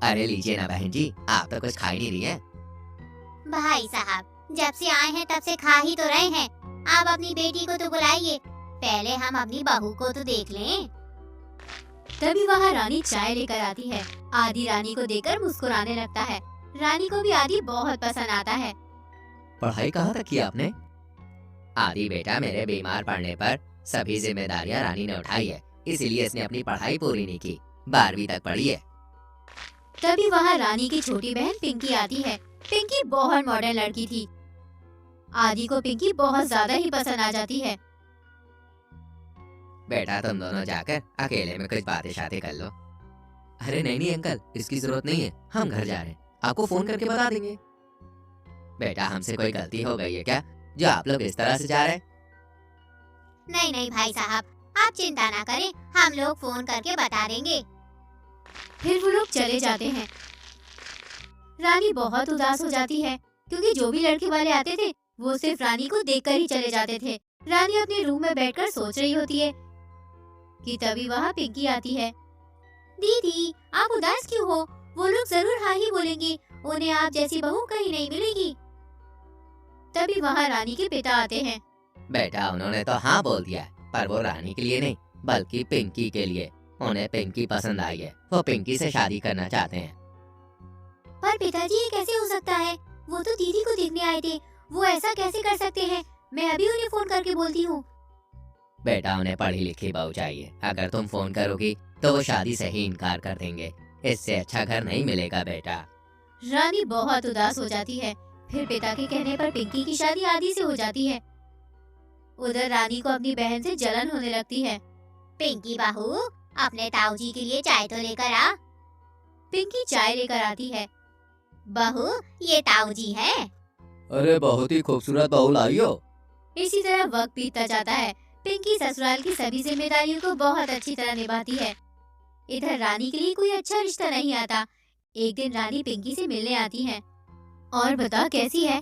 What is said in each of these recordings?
अरे लीजिए ना बहन जी, आप तो कुछ खा ही नहीं रही हैं। भाई साहब, जब से आए हैं तब से खा ही तो रहे हैं। आप अपनी बेटी को तो बुलाइए, पहले हम अपनी बहू को तो देख लें। तभी वहाँ रानी चाय लेकर आती है। आदि रानी को देखकर मुस्कुराने लगता है। रानी को भी आदि बहुत पसंद आता है। पढ़ाई कहाँ तक की आपने? आदि बेटा, मेरे बीमार पड़ने पर सभी जिम्मेदारियां रानी ने उठाई है, इसीलिए इसने अपनी पढ़ाई पूरी नहीं की, 12वीं तक पढ़ी है। तभी वहाँ रानी की छोटी बहन पिंकी आती है। पिंकी बहुत मॉडर्न लड़की थी। आदि को पिंकी बहुत ज्यादा ही पसंद आ जाती है। बेटा तुम दोनों जाकर अकेले में कुछ बातें शातें कर लो। अरे नहीं नहीं अंकल, इसकी जरूरत नहीं है, हम घर जा रहे हैं, आपको फोन करके बता देंगे। बेटा हमसे कोई गलती हो गई है क्या, जो आप लोग इस तरह से जा रहे हैं? नहीं नहीं भाई साहब, आप चिंता ना करें, हम लोग फोन करके बता देंगे। फिर वो लोग चले जाते हैं। रानी बहुत उदास हो जाती है, क्योंकि जो भी लड़के वाले आते थे वो सिर्फ रानी को देखकर ही चले जाते थे। रानी अपने रूम में बैठकर सोच रही होती है कि तभी वहाँ पिंकी आती है। दीदी, आप उदास क्यों हो? वो लोग जरूर हाँ ही बोलेंगे, उन्हें आप जैसी बहू कहीं नहीं मिलेगी। तभी वहाँ रानी के पिता आते हैं। बेटा उन्होंने तो हाँ बोल दिया, पर वो रानी के लिए नहीं बल्कि पिंकी के लिए। उन्हें पिंकी पसंद आई है, वो पिंकी से शादी करना चाहते हैं। पर पिताजी, ये कैसे हो सकता है? वो तो दीदी को देखने आए थे, वो ऐसा कैसे कर सकते हैं? मैं अभी उन्हें फोन करके बोलती हूँ। बेटा उन्हें पढ़ी लिखी बहू चाहिए, अगर तुम फोन करोगी तो वो शादी से ही इनकार कर देंगे, इससे अच्छा घर नहीं मिलेगा बेटा। रानी बहुत उदास हो जाती है। फिर पिता के कहने पर पिंकी की शादी आदि से हो जाती है। उधर रानी को अपनी बहन से जलन होने लगती है। पिंकी बहू, अपने ताऊजी के लिए चाय तो लेकर आ। पिंकी चाय लेकर आती है। बहू, ये ताऊजी है। अरे बहुत ही खूबसूरत बहू लाई हो। इसी तरह वक्त बीतता जाता है। पिंकी ससुराल की सभी जिम्मेदारियों को बहुत अच्छी तरह निभाती है। इधर रानी के लिए कोई अच्छा रिश्ता नहीं आता। एक दिन रानी पिंकी से मिलने आती है। और बता, कैसी है?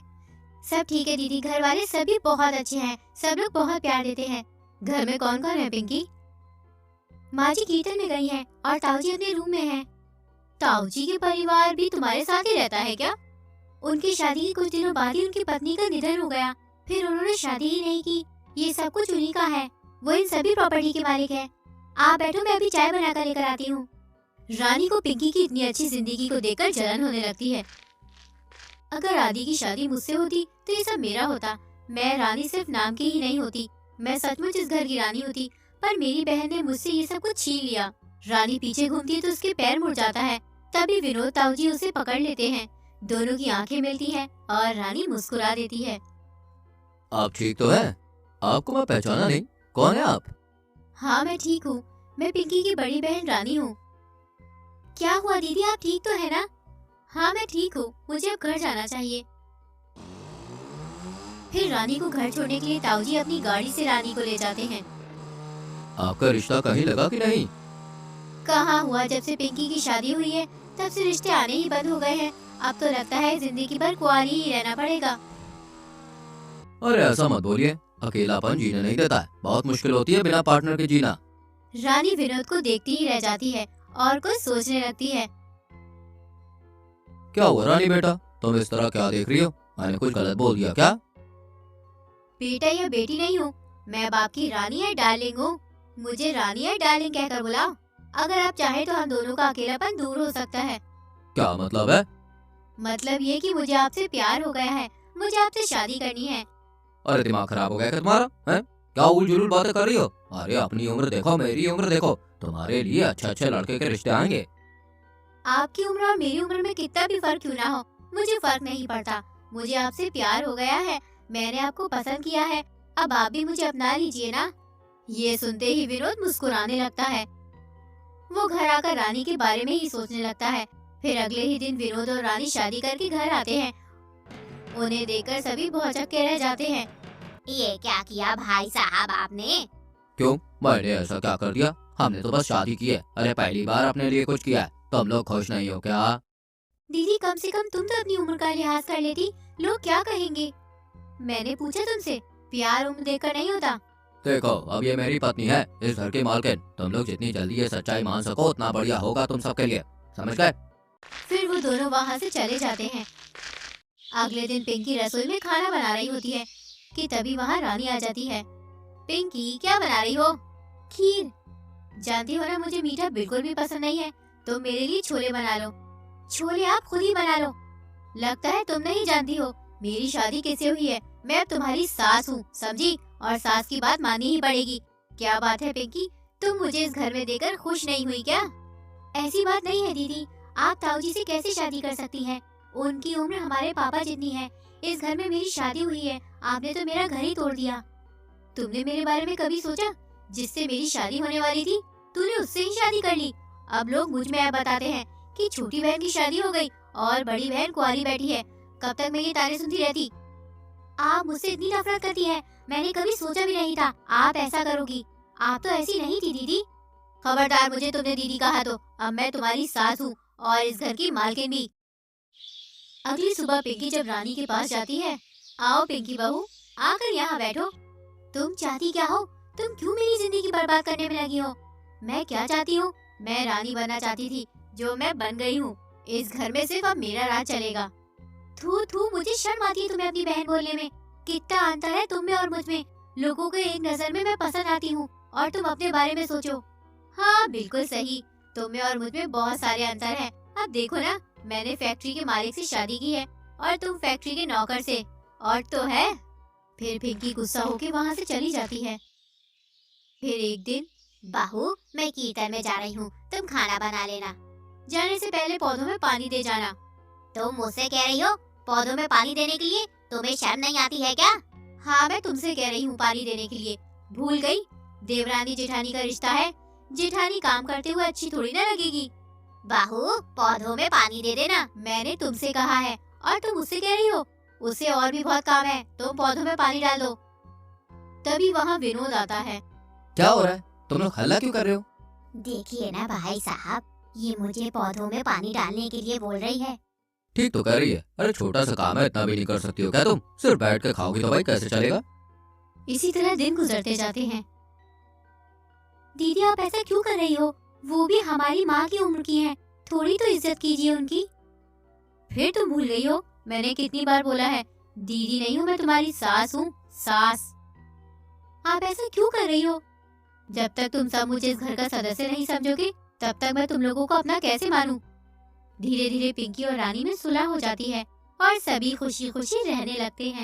सब ठीक है दीदी, घर वाले सभी बहुत अच्छे हैं, सब लोग बहुत प्यार देते हैं। घर में कौन कौन है पिंकी? माँ जी कीर्तन में गई हैं और ताऊजी अपने रूम में हैं। ताऊजी के परिवार भी तुम्हारे साथ ही रहता है क्या? उनकी शादी के कुछ दिनों बाद ही उनकी पत्नी का निधन हो गया, फिर उन्होंने शादी ही नहीं की। ये सब कुछ उन्हीं का है, वो इन सभी प्रॉपर्टी के मालिक है। आप बैठो, मैं अभी चाय बनाकर लेकर आती हूँ। रानी को पिंकी की इतनी अच्छी जिंदगी को देखकर जलन होने लगती है। अगर आदि की शादी मुझसे होती तो ये सब मेरा होता। मैं रानी सिर्फ नाम की ही नहीं होती, मैं सचमुच इस घर की रानी होती। पर मेरी बहन ने मुझसे ये सब कुछ छीन लिया। रानी पीछे घूमती है तो उसके पैर मुड़ जाता है। तभी विनोद ताऊजी उसे पकड़ लेते हैं। दोनों की आंखें मिलती हैं और रानी मुस्कुरा देती है। आप ठीक तो हैं? आपको मैं पहचाना नहीं, कौन है आप? हाँ मैं ठीक हूँ, मैं पिंकी की बड़ी बहन रानी हूँ। क्या हुआ दीदी, आप ठीक तो है ना? हाँ मैं ठीक हूँ, मुझे अब घर जाना चाहिए। फिर रानी को घर छोड़ने के लिए ताऊजी अपनी गाड़ी से रानी को ले जाते हैं। आपका रिश्ता कहीं लगा कि नहीं? कहाँ हुआ, जब से पिंकी की शादी हुई है तब से रिश्ते आने ही बंद हो गए हैं। अब तो लगता है जिंदगी भर कुंवारी ही रहना पड़ेगा। अरे ऐसा मत बोलिए, अकेलापन जीने नहीं देता है, बहुत मुश्किल होती है बिना पार्टनर के जीना। रानी विनोद को देखती ही रह जाती है और कुछ सोचने लगती है। क्या हुआ रानी बेटा, तुम इस तरह क्या देख रही हो? मैंने कुछ गलत बोल दिया क्या? बेटा या बेटी नहीं हूँ, मैं बाप की रानी है डार्लिंग हूँ। मुझे रानी है डार्लिंग कहकर बुलाओ। अगर आप चाहे तो हम दोनों का अकेलापन दूर हो सकता है। क्या मतलब है? मतलब ये कि मुझे आपसे प्यार हो गया है, मुझे आपसे शादी करनी है। अरे दिमाग खराब हो गया क्या तुम्हारा? हैं? क्या उलझुल बातें कर रही हो? अरे अपनी उम्र देखो, मेरी उम्र देखो, तुम्हारे लिए अच्छे अच्छे लड़के के रिश्ते आएंगे। आपकी उम्र और मेरी उम्र में कितना भी फर्क क्यों ना हो, मुझे फर्क नहीं पड़ता। मुझे आपसे प्यार हो गया है, मैंने आपको पसंद किया है, अब आप भी मुझे अपना लीजिए ना। ये सुनते ही विनोद मुस्कुराने लगता है। वो घर आकर रानी के बारे में ही सोचने लगता है। फिर अगले ही दिन विनोद और रानी शादी करके घर आते हैं। उन्हें देखकर सभी भौचक्के रह जाते हैं। ये क्या किया भाई साहब आपने? क्यों, मैंने ऐसा क्या कर दिया? हमने तो बस शादी की है। अरे पहली बार अपने लिए कुछ किया है, तुम लोग खुश नहीं हो क्या? दीदी कम से कम तुम तो अपनी उम्र का लिहाज कर लेती, लोग क्या कहेंगे? मैंने पूछा तुमसे, प्यार उम्र देखकर नहीं होता। देखो अब ये मेरी पत्नी है, इस घर की मालकिन। तुम लोग जितनी जल्दी ये सच्चाई मान सको उतना बढ़िया होगा तुम सबके लिए, समझ गए? फिर वो दोनों वहाँ से चले जाते हैं। अगले दिन पिंकी रसोई में खाना बना रही होती है कि तभी वहाँ रानी आ जाती है। पिंकी, क्या बना रही हो? खीर। जानती हो ना, मुझे मीठा बिल्कुल भी पसंद नहीं है, तो मेरे लिए छोले बना लो। छोले आप खुद ही बना लो। लगता है तुम नहीं जानती हो मेरी शादी कैसे हुई है। मैं अब तुम्हारी सास हूँ, समझी? और सास की बात माननी ही पड़ेगी। क्या बात है पिंकी, तुम मुझे इस घर में देकर खुश नहीं हुई क्या? ऐसी बात नहीं है दीदी, आप ताऊजी से कैसे शादी कर सकती हैं? उनकी उम्र हमारे पापा जितनी है। इस घर में मेरी शादी हुई है, आपने तो मेरा घर ही तोड़ दिया। तुमने मेरे बारे में कभी सोचा? जिससे मेरी शादी होने वाली थी, तूने उससे ही शादी कर ली। अब लोग मुझ में बताते हैं कि छोटी बहन की शादी हो गई और बड़ी बहन कुंवारी बैठी है। कब तक मैं ये ताने सुनती रहती? आप मुझसे इतनी नफरत करती है, मैंने कभी सोचा भी नहीं था आप ऐसा करोगी। आप तो ऐसी नहीं थी दीदी। खबरदार, मुझे तुमने दीदी कहा तो अब मैं तुम्हारी सास हूँ और इस घर की मालकिन भी। अगली सुबह पिंकी जब रानी के पास जाती है, आओ पिंकी बहू, आकर यहाँ बैठो। तुम चाहती क्या हो? तुम क्यों मेरी जिंदगी बर्बाद करने में लगी हो? मैं क्या चाहती हूँ? मैं रानी बनना चाहती थी, जो मैं बन गई हूँ। इस घर में सिर्फ अब मेरा राज चलेगा। थू थू, मुझे शर्म आती है तुम्हें अपनी बहन बोलने में। कितना अंतर है तुम में और मुझ में। लोगों को एक नजर में मैं पसंद आती हूँ और तुम अपने बारे में सोचो। हाँ बिल्कुल सही, तुम में और मुझ में बहुत सारे अंतर हैं। अब देखो ना, मैंने फैक्ट्री के मालिक से शादी की है और तुम फैक्ट्री के नौकर से। और तो है। फिर पिंकी गुस्सा होके वहाँ से चली जाती है। फिर एक दिन, बहू, मैं कीर्तन में जा रही हूँ, तुम खाना बना लेना। जाने से पहले पौधों में पानी दे जाना। तुम मुझसे कह रही हो पौधों में पानी देने के लिए? तुम्हें शर्म नहीं आती है क्या? हाँ, मैं तुमसे कह रही हूँ पानी देने के लिए। भूल गई? देवरानी जेठानी का रिश्ता है। जेठानी काम करते हुए अच्छी थोड़ी ना लगेगी। बहू, पौधों में पानी दे देना, मैंने तुमसे कहा है और तुम मुझसे कह रही हो। उसे और भी बहुत काम है, तुम पौधों में पानी डाल दो। तभी वहाँ विनोद आता है। क्या हो रहा है? तुम लोग हल्ला क्यों कर रहे हो? देखिए ना भाई साहब, ये मुझे पौधों में पानी डालने के लिए बोल रही है। ठीक तो कर रही है। अरे छोटा सा काम है, इतना भी नहीं कर सकती हो क्या तुम? सिर्फ बैठ कर खाओगी तो भाई कैसे चलेगा? इसी तरह दिन गुजरते जाते हैं। दीदी, आप ऐसा क्यों कर रही हो? वो भी हमारी माँ की उम्र की हैं, थोड़ी तो इज्जत कीजिए उनकी। फिर तुम भूल गई हो, मैंने कितनी बार बोला है, दीदी नहीं हूँ मैं, तुम्हारी सास हूँ, सास। आप ऐसा क्यों कर रही हो? जब तक तुम सब मुझे इस घर का सदस्य नहीं समझोगे, तब तक मैं तुम लोगों को अपना कैसे मानूं? धीरे धीरे पिंकी और रानी में सुलह हो जाती है और सभी खुशी खुशी रहने लगते हैं।